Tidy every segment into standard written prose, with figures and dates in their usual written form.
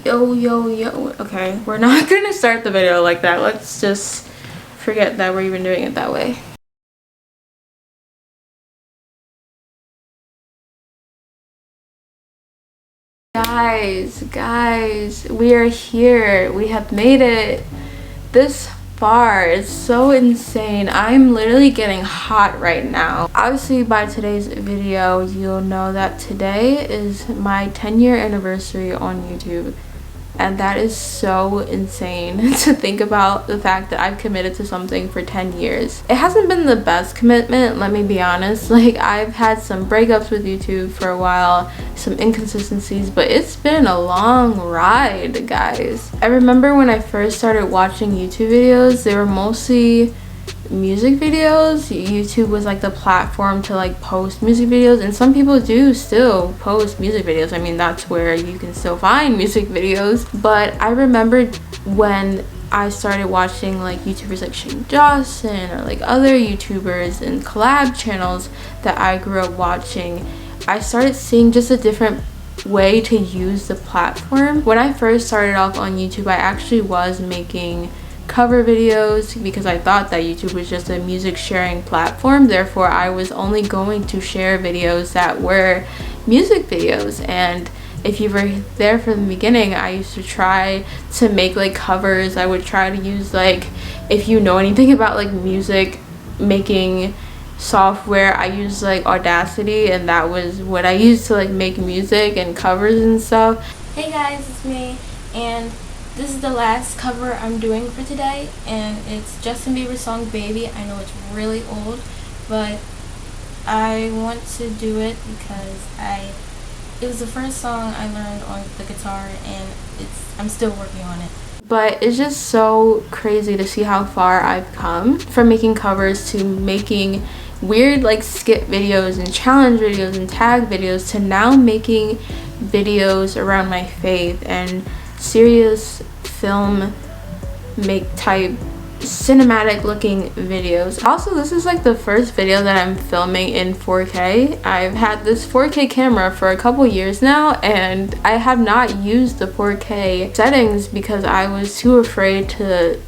Yo. Okay, we're not gonna start the video like that. Let's just forget that we're even doing it that way. Guys, we are here. We have made it this far. It's so insane. I'm literally getting hot right now. Obviously, by today's video, you'll know that today is my 10-year anniversary on YouTube. And that is so insane to think about, the fact that I've committed to something for 10 years. It hasn't been the best commitment, let me be honest. Like, I've had some breakups with YouTube for a while, some inconsistencies, but it's been a long ride, guys. I remember when I first started watching YouTube videos, they were mostly music videos. YouTube was like the platform to like post music videos, and some people do still post music videos. I mean, that's where you can still find music videos. But I remembered when I started watching like YouTubers like Shane Dawson or like other YouTubers and collab channels that I grew up watching, I started seeing just a different way to use the platform. When I first started off on YouTube, I actually was making cover videos because I thought that YouTube was just a music sharing platform. Therefore, I was only going to share videos that were music videos. And if you were there from the beginning, I used to try to make like covers. I would try to use, like, if you know anything about like music making software, I used like Audacity, and that was what I used to like make music and covers and stuff. Hey guys, it's me, and this is the last cover I'm doing for today, and it's Justin Bieber's song Baby. I know it's really old, but I want to do it because it was the first song I learned on the guitar, and I'm still working on it. But it's just so crazy to see how far I've come from making covers to making weird like skit videos and challenge videos and tag videos to now making videos around my faith and serious film type cinematic looking videos. Also, this is like the first video that I'm filming in 4K. I've had this 4K camera for a couple years now, and I have not used the 4K settings because I was too afraid to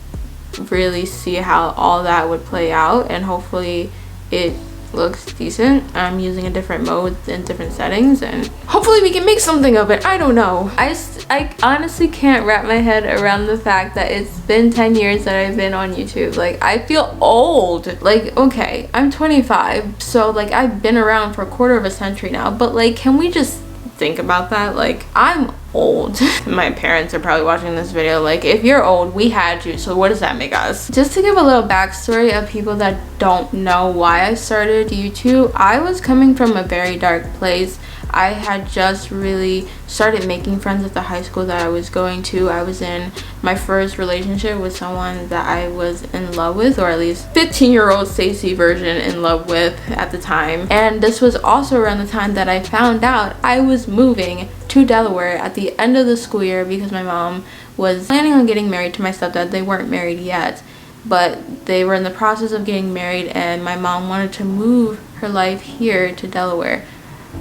really see how all that would play out, and hopefully it looks decent. I'm using a different mode and different settings, and hopefully we can make something of it. I don't know. I honestly can't wrap my head around the fact that it's been 10 years that I've been on YouTube. Like, I feel old. Like, okay, I'm 25, so like I've been around for a quarter of a century now, but like, can we just think about that? Like, I'm old. My parents are probably watching this video like, if you're old, we had you, so what does that make us? Just to give a little backstory of people that don't know why I started YouTube, I was coming from a very dark place. I had just really started making friends at the high school that I was going to. I was in my first relationship with someone that I was in love with, or at least 15-year-old Stacy version in love with at the time. And this was also around the time that I found out I was moving to Delaware at the end of the school year because my mom was planning on getting married to my stepdad. They weren't married yet, but they were in the process of getting married, and my mom wanted to move her life here to Delaware,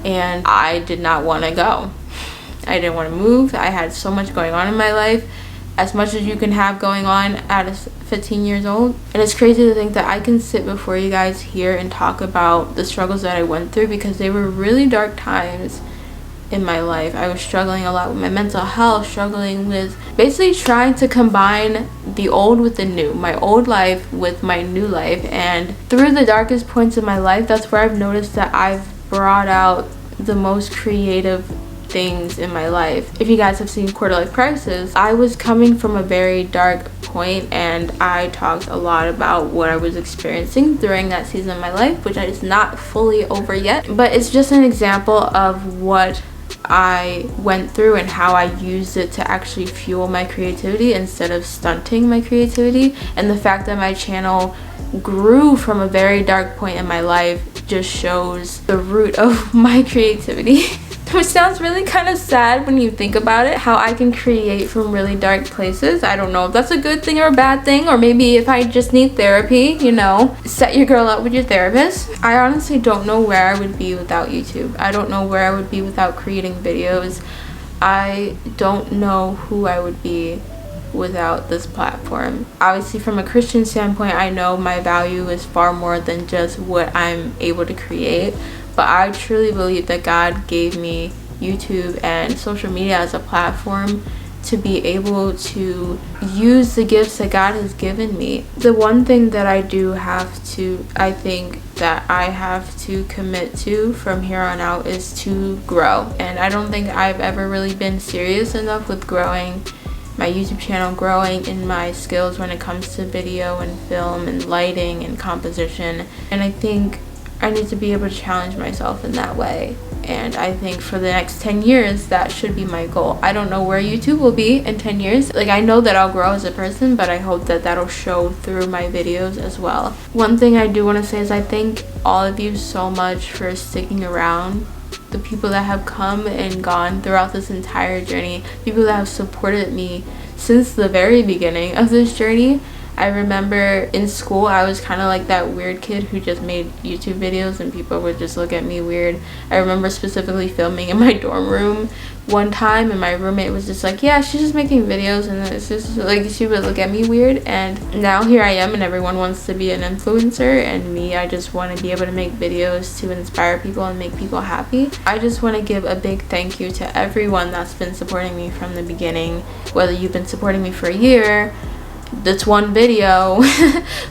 and I did not want to go. I didn't want to move. I had so much going on in my life, as much as you can have going on at 15 years old. And it's crazy to think that I can sit before you guys here and talk about the struggles that I went through, because they were really dark times in my life. I was struggling a lot with my mental health, struggling with basically trying to combine the old with the new, my old life with my new life. And through the darkest points of my life, that's where I've noticed that I've brought out the most creative things in my life. If you guys have seen Quarter Life Crisis, I was coming from a very dark point, and I talked a lot about what I was experiencing during that season of my life, which is not fully over yet, but it's just an example of what I went through and how I used it to actually fuel my creativity instead of stunting my creativity. And the fact that my channel grew from a very dark point in my life just shows the root of my creativity. Which sounds really kind of sad when you think about it, how I can create from really dark places. I don't know if that's a good thing or a bad thing, or maybe if I just need therapy, you know, set your girl up with your therapist. I honestly don't know where I would be without YouTube. I don't know where I would be without creating videos I don't know who I would be without this platform. Obviously, from a Christian standpoint, I know my value is far more than just what I'm able to create, but I truly believe that God gave me YouTube and social media as a platform to be able to use the gifts that God has given me. The one thing that I think that I have to commit to from here on out is to grow. And I don't think I've ever really been serious enough with growing my YouTube channel, growing in my skills when it comes to video and film and lighting and composition. And I think I need to be able to challenge myself in that way. And I think for the next 10 years, that should be my goal. I don't know where YouTube will be in 10 years. Like, I know that I'll grow as a person, but I hope that that'll show through my videos as well. One thing I do want to say is I thank all of you so much for sticking around. The people that have come and gone throughout this entire journey, people that have supported me since the very beginning of this journey. I remember in school I was kind of like that weird kid who just made YouTube videos and people would just look at me weird. I remember specifically filming in my dorm room one time and my roommate was just like, yeah, she's just making videos, and it's just like she would look at me weird. And now here I am and everyone wants to be an influencer, and me, I just want to be able to make videos to inspire people and make people happy. I just want to give a big thank you to everyone that's been supporting me from the beginning, whether you've been supporting me for a year, that's one video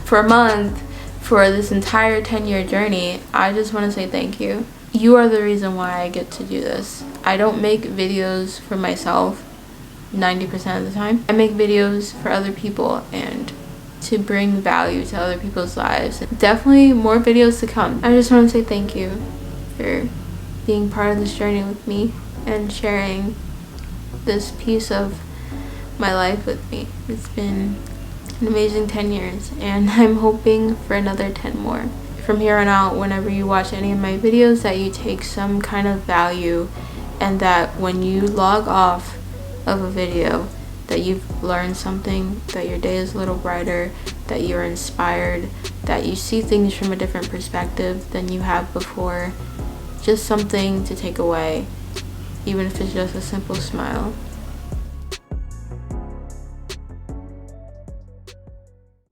for a month, for this entire 10-year journey. I just want to say thank you. You are the reason why I get to do this. I don't make videos for myself 90% of the time. I make videos for other people and to bring value to other people's lives. Definitely more videos to come. I just want to say thank you for being part of this journey with me and sharing this piece of my life with me. It's been an amazing 10 years and I'm hoping for another 10 more. From here on out, whenever you watch any of my videos, that you take some kind of value, and that when you log off of a video, that you've learned something, that your day is a little brighter, that you're inspired, that you see things from a different perspective than you have before. Just something to take away, even if it's just a simple smile.